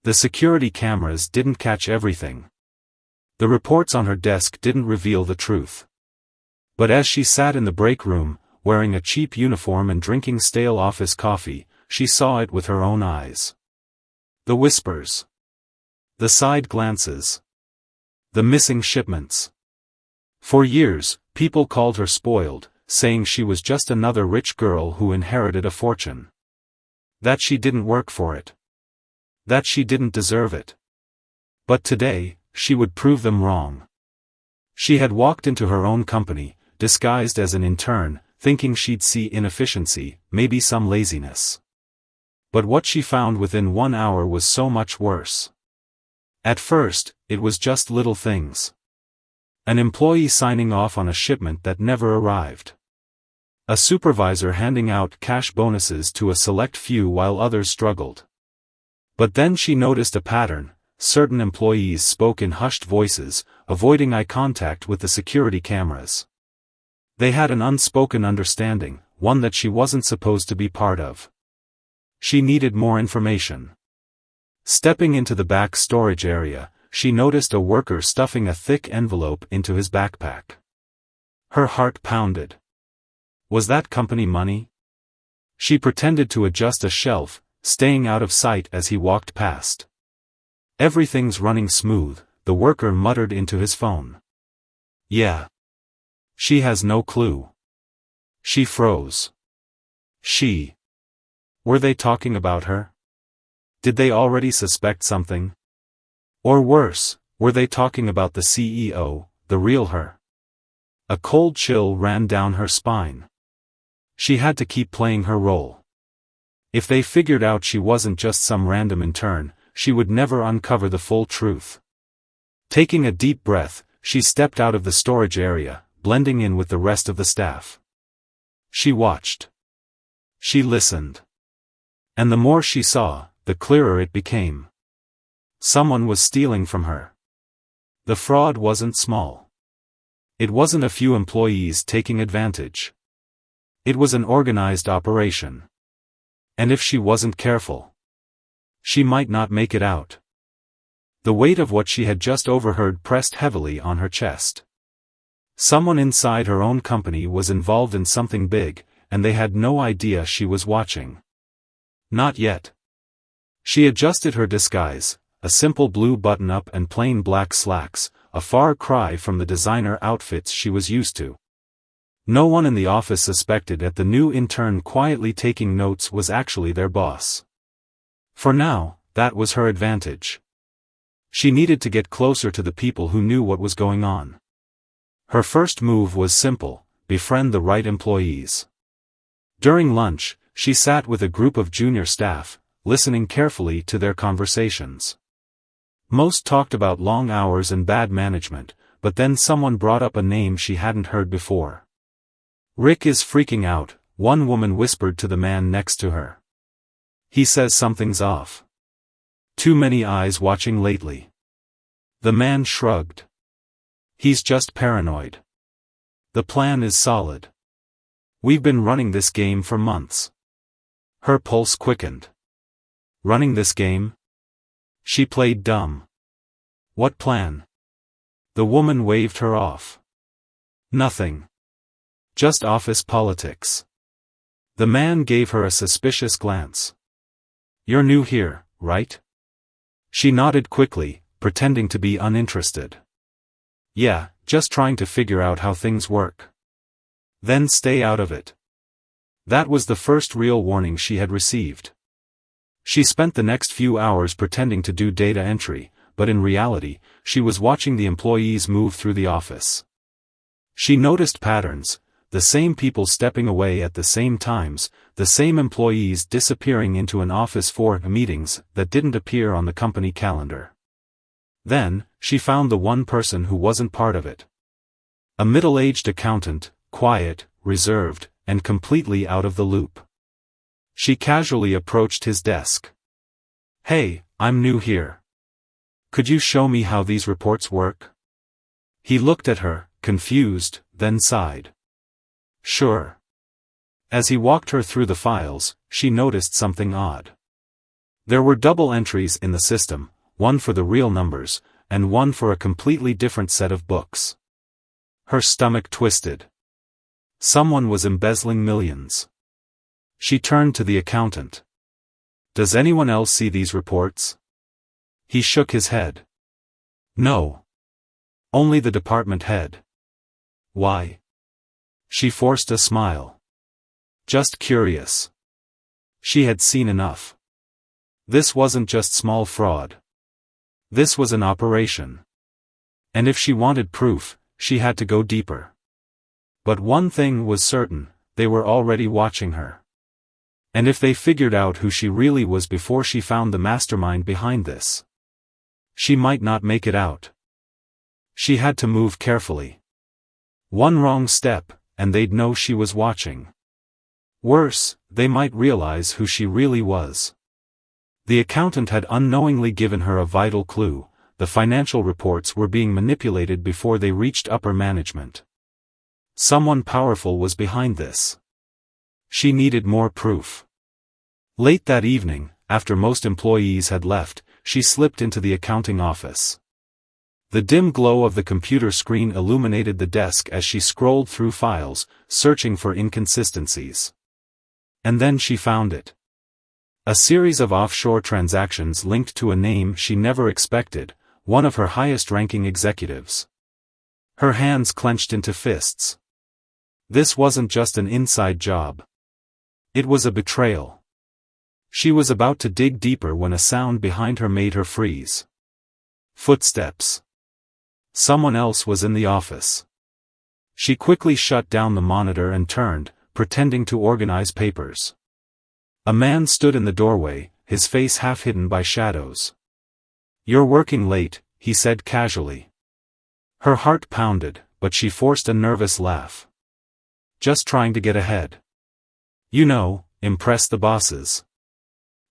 The security cameras didn't catch everything. The reports on her desk didn't reveal the truth. But as she sat in the break room, wearing a cheap uniform and drinking stale office coffee, she saw it with her own eyes. The whispers. The side glances. The missing shipments. For years, people called her spoiled, saying she was just another rich girl who inherited a fortune. That she didn't work for it. That she didn't deserve it. But today, she would prove them wrong. She had walked into her own company, disguised as an intern, thinking she'd see inefficiency, maybe some laziness. But what she found within 1 hour was so much worse. At first, it was just little things. An employee signing off on a shipment that never arrived. A supervisor handing out cash bonuses to a select few while others struggled. But then she noticed a pattern. Certain employees spoke in hushed voices, avoiding eye contact with the security cameras. They had an unspoken understanding, one that she wasn't supposed to be part of. She needed more information. Stepping into the back storage area, she noticed a worker stuffing a thick envelope into his backpack. Her heart pounded. Was that company money? She pretended to adjust a shelf, staying out of sight as he walked past. Everything's running smooth, the worker muttered into his phone. Yeah. She has no clue. She froze. Were they talking about her? Did they already suspect something? Or worse, were they talking about the CEO, the real her? A cold chill ran down her spine. She had to keep playing her role. If they figured out she wasn't just some random intern, she would never uncover the full truth. Taking a deep breath, she stepped out of the storage area, blending in with the rest of the staff. She watched. She listened. And the more she saw, the clearer it became. Someone was stealing from her. The fraud wasn't small. It wasn't a few employees taking advantage. It was an organized operation. And if she wasn't careful, she might not make it out. The weight of what she had just overheard pressed heavily on her chest. Someone inside her own company was involved in something big, and they had no idea she was watching. Not yet. She adjusted her disguise, a simple blue button-up and plain black slacks, a far cry from the designer outfits she was used to. No one in the office suspected that the new intern quietly taking notes was actually their boss. For now, that was her advantage. She needed to get closer to the people who knew what was going on. Her first move was simple: befriend the right employees. During lunch, she sat with a group of junior staff, listening carefully to their conversations. Most talked about long hours and bad management, but then someone brought up a name she hadn't heard before. "Rick is freaking out," one woman whispered to the man next to her. "He says something's off. Too many eyes watching lately." The man shrugged. "He's just paranoid. The plan is solid. We've been running this game for months." Her pulse quickened. Running this game? She played dumb. What plan? The woman waved her off. Nothing. Just office politics. The man gave her a suspicious glance. "You're new here, right?" She nodded quickly, pretending to be uninterested. "Yeah, just trying to figure out how things work." "Then stay out of it." That was the first real warning she had received. She spent the next few hours pretending to do data entry, but in reality, she was watching the employees move through the office. She noticed patterns: the same people stepping away at the same times, the same employees disappearing into an office for meetings that didn't appear on the company calendar. Then, she found the one person who wasn't part of it. A middle-aged accountant, quiet, reserved, and completely out of the loop. She casually approached his desk. "Hey, I'm new here. Could you show me how these reports work?" He looked at her, confused, then sighed. "Sure." As he walked her through the files, she noticed something odd. There were double entries in the system, one for the real numbers, and one for a completely different set of books. Her stomach twisted. Someone was embezzling millions. She turned to the accountant. "Does anyone else see these reports?" He shook his head. "No. Only the department head." "Why?" She forced a smile. "Just curious." She had seen enough. This wasn't just small fraud. This was an operation. And if she wanted proof, she had to go deeper. But one thing was certain, they were already watching her. And if they figured out who she really was before she found the mastermind behind this, she might not make it out. She had to move carefully. One wrong step, and they'd know she was watching. Worse, they might realize who she really was. The accountant had unknowingly given her a vital clue: the financial reports were being manipulated before they reached upper management. Someone powerful was behind this. She needed more proof. Late that evening, after most employees had left, she slipped into the accounting office. The dim glow of the computer screen illuminated the desk as she scrolled through files, searching for inconsistencies. And then she found it. A series of offshore transactions linked to a name she never expected, one of her highest-ranking executives. Her hands clenched into fists. This wasn't just an inside job. It was a betrayal. She was about to dig deeper when a sound behind her made her freeze. Footsteps. Someone else was in the office. She quickly shut down the monitor and turned, pretending to organize papers. A man stood in the doorway, his face half hidden by shadows. "You're working late," he said casually. Her heart pounded, but she forced a nervous laugh. "Just trying to get ahead. You know, impress the bosses."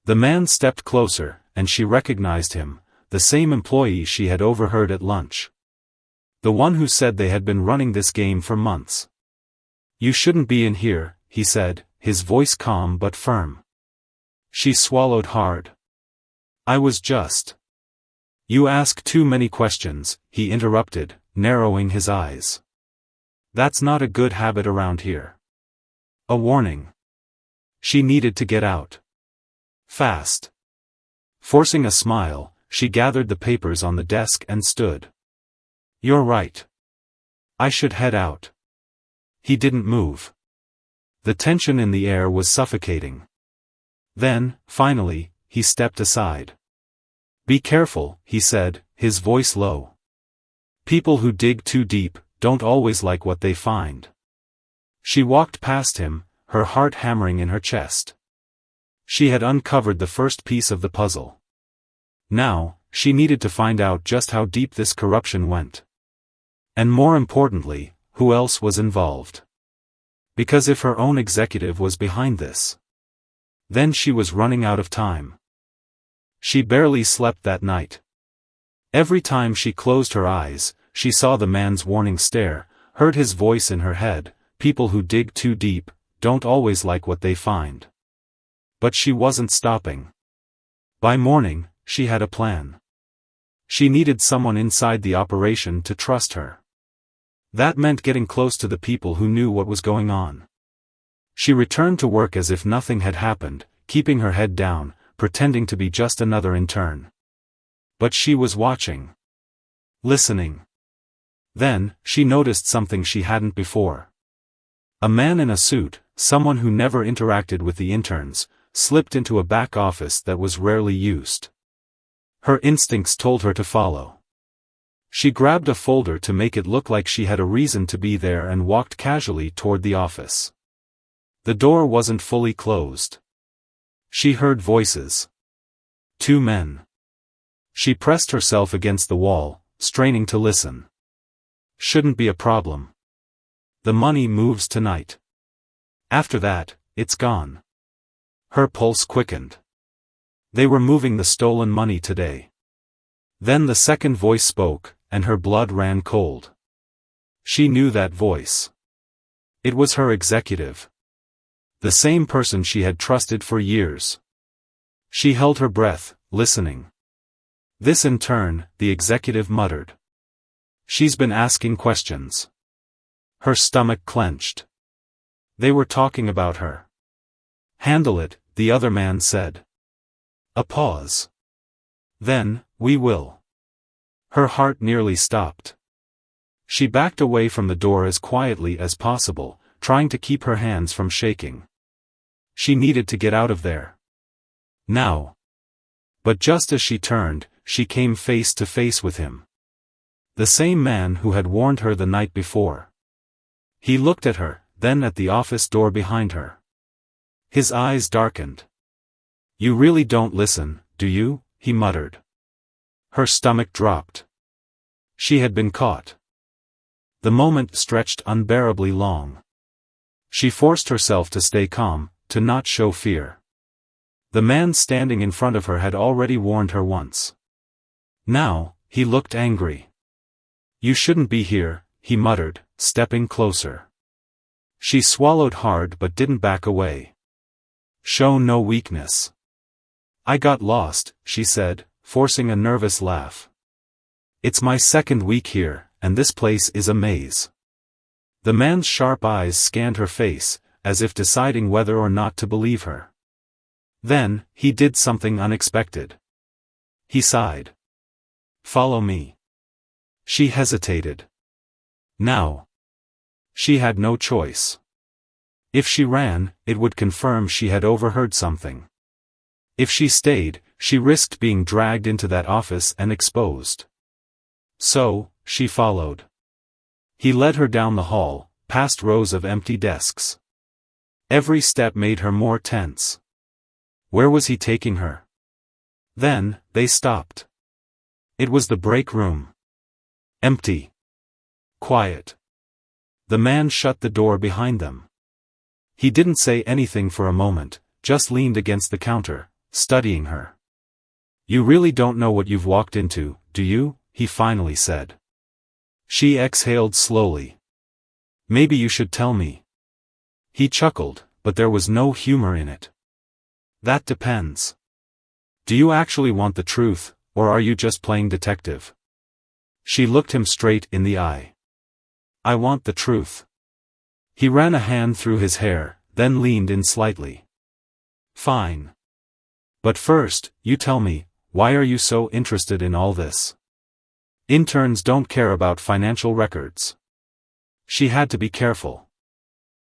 The man stepped closer, and she recognized him, the same employee she had overheard at lunch. The one who said they had been running this game for months. "You shouldn't be in here," he said, his voice calm but firm. She swallowed hard. "I was just—" "You ask too many questions," he interrupted, narrowing his eyes. "That's not a good habit around here." A warning. She needed to get out. Fast. Forcing a smile, she gathered the papers on the desk and stood. "You're right. I should head out." He didn't move. The tension in the air was suffocating. Then, finally, he stepped aside. "Be careful," he said, his voice low. "People who dig too deep don't always like what they find." She walked past him, her heart hammering in her chest. She had uncovered the first piece of the puzzle. Now, she needed to find out just how deep this corruption went. And more importantly, who else was involved. Because if her own executive was behind this, then she was running out of time. She barely slept that night. Every time she closed her eyes, she saw the man's warning stare, heard his voice in her head: "People who dig too deep don't always like what they find." But she wasn't stopping. By morning, she had a plan. She needed someone inside the operation to trust her. That meant getting close to the people who knew what was going on. She returned to work as if nothing had happened, keeping her head down, pretending to be just another intern. But she was watching. Listening. Then, she noticed something she hadn't before. A man in a suit, someone who never interacted with the interns, slipped into a back office that was rarely used. Her instincts told her to follow. She grabbed a folder to make it look like she had a reason to be there and walked casually toward the office. The door wasn't fully closed. She heard voices. 2 men. She pressed herself against the wall, straining to listen. Shouldn't be a problem. The money moves tonight. After that, it's gone. Her pulse quickened. They were moving the stolen money today. Then the second voice spoke, and her blood ran cold. She knew that voice. It was her executive. The same person she had trusted for years. She held her breath, listening. This in turn, the executive muttered. She's been asking questions. Her stomach clenched. They were talking about her. Handle it, the other man said. A pause. Then, we will. Her heart nearly stopped. She backed away from the door as quietly as possible, trying to keep her hands from shaking. She needed to get out of there. Now. But just as she turned, she came face to face with him. The same man who had warned her the night before. He looked at her, then at the office door behind her. His eyes darkened. You really don't listen, do you? He muttered. Her stomach dropped. She had been caught. The moment stretched unbearably long. She forced herself to stay calm, to not show fear. The man standing in front of her had already warned her once. Now, he looked angry. You shouldn't be here, he muttered, stepping closer. She swallowed hard but didn't back away. Show no weakness. I got lost, she said, forcing a nervous laugh. It's my second week here, and this place is a maze. The man's sharp eyes scanned her face, as if deciding whether or not to believe her. Then, he did something unexpected. He sighed. Follow me. She hesitated. Now. She had no choice. If she ran, it would confirm she had overheard something. If she stayed, she risked being dragged into that office and exposed. So, she followed. He led her down the hall, past rows of empty desks. Every step made her more tense. Where was he taking her? Then, they stopped. It was the break room. Empty. Quiet. The man shut the door behind them. He didn't say anything for a moment, just leaned against the counter, studying her. You really don't know what you've walked into, do you? He finally said. She exhaled slowly. Maybe you should tell me. He chuckled, but there was no humor in it. That depends. Do you actually want the truth, or are you just playing detective? She looked him straight in the eye. I want the truth. He ran a hand through his hair, then leaned in slightly. Fine. But first, you tell me, why are you so interested in all this? Interns don't care about financial records. She had to be careful.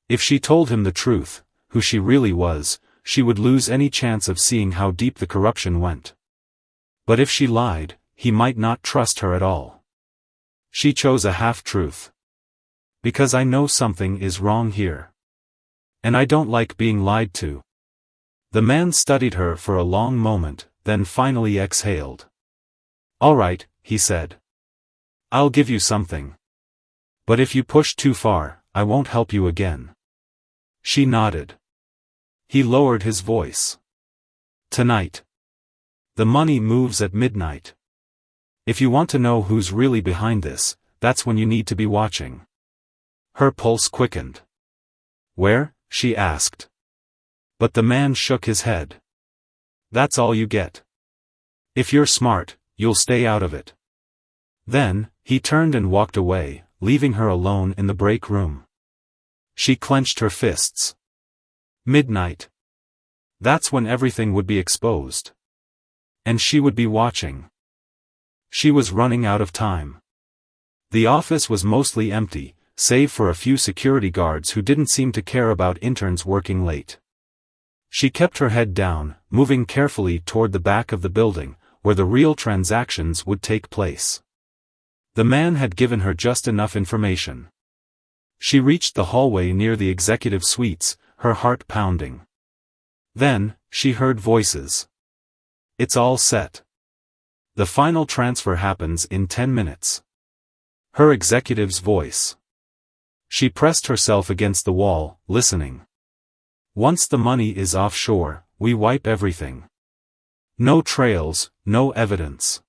If she told him the truth, who she really was, she would lose any chance of seeing how deep the corruption went. But if she lied, he might not trust her at all. She chose a half-truth. Because I know something is wrong here. And I don't like being lied to. The man studied her for a long moment, then finally exhaled. All right, he said. I'll give you something. But if you push too far, I won't help you again. She nodded. He lowered his voice. Tonight. The money moves at midnight. If you want to know who's really behind this, that's when you need to be watching. Her pulse quickened. Where? She asked. But the man shook his head. That's all you get. If you're smart, you'll stay out of it. Then, he turned and walked away, leaving her alone in the break room. She clenched her fists. Midnight. That's when everything would be exposed. And she would be watching. She was running out of time. The office was mostly empty, save for a few security guards who didn't seem to care about interns working late. She kept her head down, moving carefully toward the back of the building, where the real transactions would take place. The man had given her just enough information. She reached the hallway near the executive suites, her heart pounding. Then, she heard voices. It's all set. The final transfer happens in 10 minutes. Her executive's voice. She pressed herself against the wall, listening. Once the money is offshore, we wipe everything. No trails, no evidence.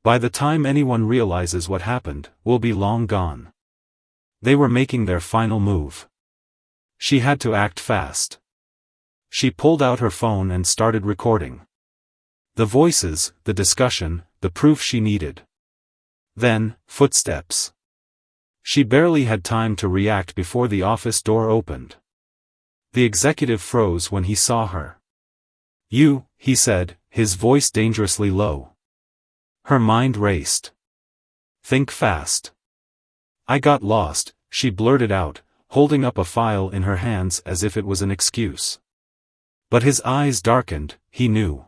By the time anyone realizes what happened, we'll be long gone. They were making their final move. She had to act fast. She pulled out her phone and started recording. The voices, the discussion, the proof she needed. Then, footsteps. She barely had time to react before the office door opened. The executive froze when he saw her. "You," he said, his voice dangerously low. Her mind raced. "Think fast." "I got lost," she blurted out, holding up a file in her hands as if it was an excuse. But his eyes darkened, he knew.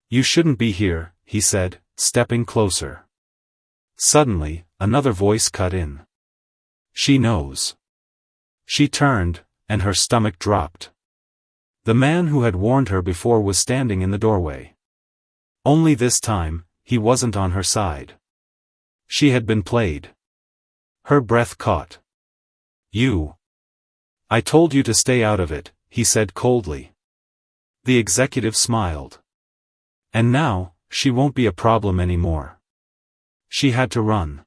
"You shouldn't be here," he said, stepping closer. Suddenly, another voice cut in. "She knows." She turned, and her stomach dropped. The man who had warned her before was standing in the doorway. Only this time, he wasn't on her side. She had been played. Her breath caught. "You. I told you to stay out of it," he said coldly. The executive smiled. "And now, she won't be a problem anymore." She had to run.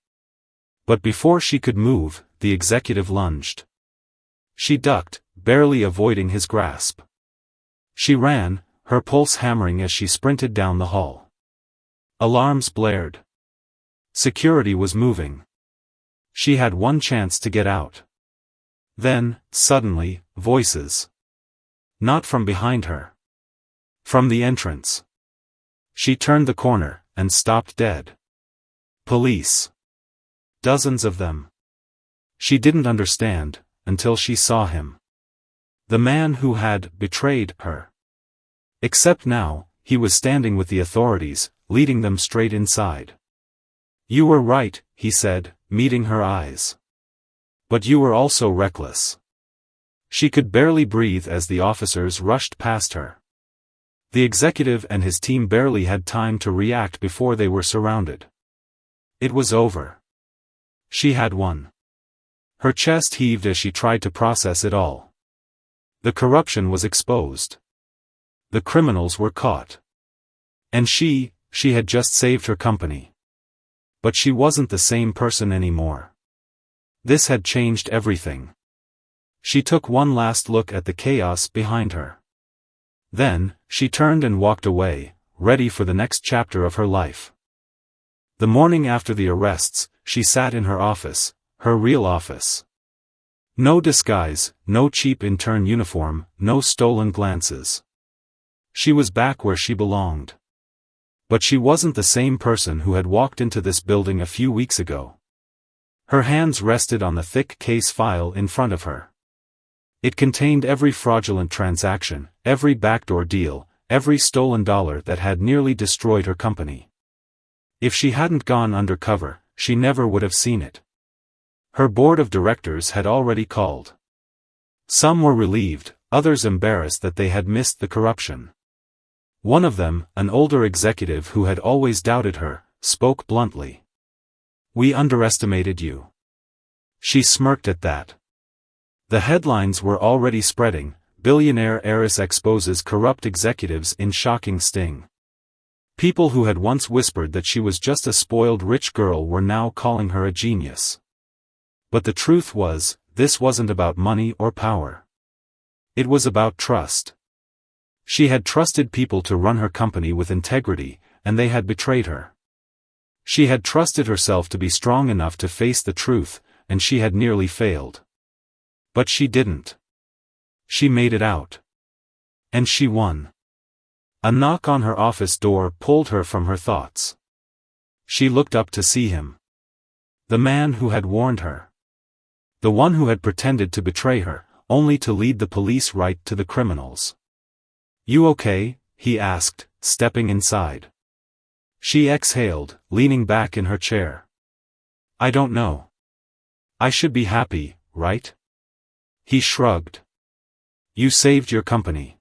But before she could move, the executive lunged. She ducked, barely avoiding his grasp. She ran, her pulse hammering as she sprinted down the hall. Alarms blared. Security was moving. She had one chance to get out. Then, suddenly, voices. Not from behind her. From the entrance. She turned the corner, and stopped dead. Police. Dozens of them. She didn't understand, until she saw him. The man who had betrayed her. Except now, he was standing with the authorities, leading them straight inside. "You were right," he said, meeting her eyes. "But you were also reckless." She could barely breathe as the officers rushed past her. The executive and his team barely had time to react before they were surrounded. It was over. She had won. Her chest heaved as she tried to process it all. The corruption was exposed. The criminals were caught. And she had just saved her company. But she wasn't the same person anymore. This had changed everything. She took one last look at the chaos behind her. Then, she turned and walked away, ready for the next chapter of her life. The morning after the arrests, she sat in her office, her real office. No disguise, no cheap intern uniform, no stolen glances. She was back where she belonged. But she wasn't the same person who had walked into this building a few weeks ago. Her hands rested on the thick case file in front of her. It contained every fraudulent transaction, every backdoor deal, every stolen dollar that had nearly destroyed her company. If she hadn't gone undercover, she never would have seen it. Her board of directors had already called. Some were relieved, others embarrassed that they had missed the corruption. One of them, an older executive who had always doubted her, spoke bluntly. "We underestimated you." She smirked at that. The headlines were already spreading, "Billionaire Heiress exposes corrupt executives in shocking sting." People who had once whispered that she was just a spoiled rich girl were now calling her a genius. But the truth was, this wasn't about money or power. It was about trust. She had trusted people to run her company with integrity, and they had betrayed her. She had trusted herself to be strong enough to face the truth, and she had nearly failed. But she didn't. She made it out. And she won. A knock on her office door pulled her from her thoughts. She looked up to see him. The man who had warned her. The one who had pretended to betray her, only to lead the police right to the criminals. "You okay?" he asked, stepping inside. She exhaled, leaning back in her chair. "I don't know. I should be happy, right?" He shrugged. "You saved your company.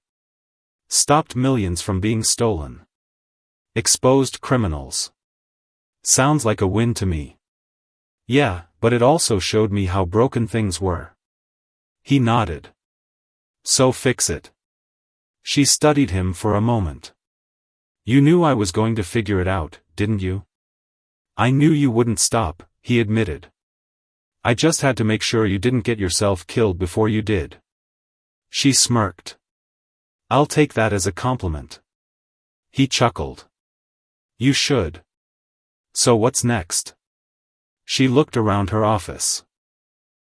Stopped millions from being stolen. Exposed criminals. Sounds like a win to me." "Yeah, but it also showed me how broken things were." He nodded. "So fix it." She studied him for a moment. "You knew I was going to figure it out, didn't you?" "I knew you wouldn't stop," he admitted. "I just had to make sure you didn't get yourself killed before you did." She smirked. I'll take that as a compliment. He chuckled. You should. So what's next? She looked around her office.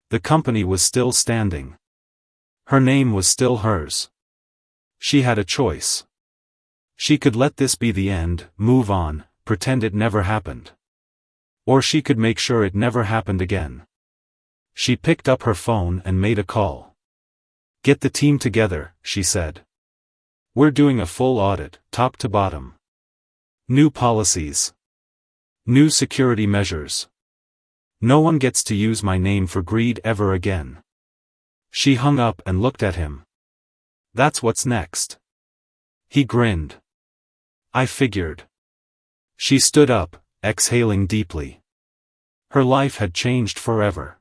The company was still standing. Her name was still hers. She had a choice. She could let this be the end, move on, pretend it never happened. Or she could make sure it never happened again. She picked up her phone and made a call. Get the team together, she said. We're doing a full audit, top to bottom. New policies. New security measures. No one gets to use my name for greed ever again. She hung up and looked at him. That's what's next. He grinned. I figured. She stood up, exhaling deeply. Her life had changed forever.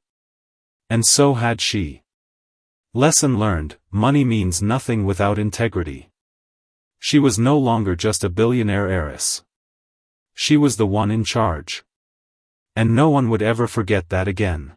And so had she. Lesson learned, money means nothing without integrity. She was no longer just a billionaire heiress. She was the one in charge. And no one would ever forget that again.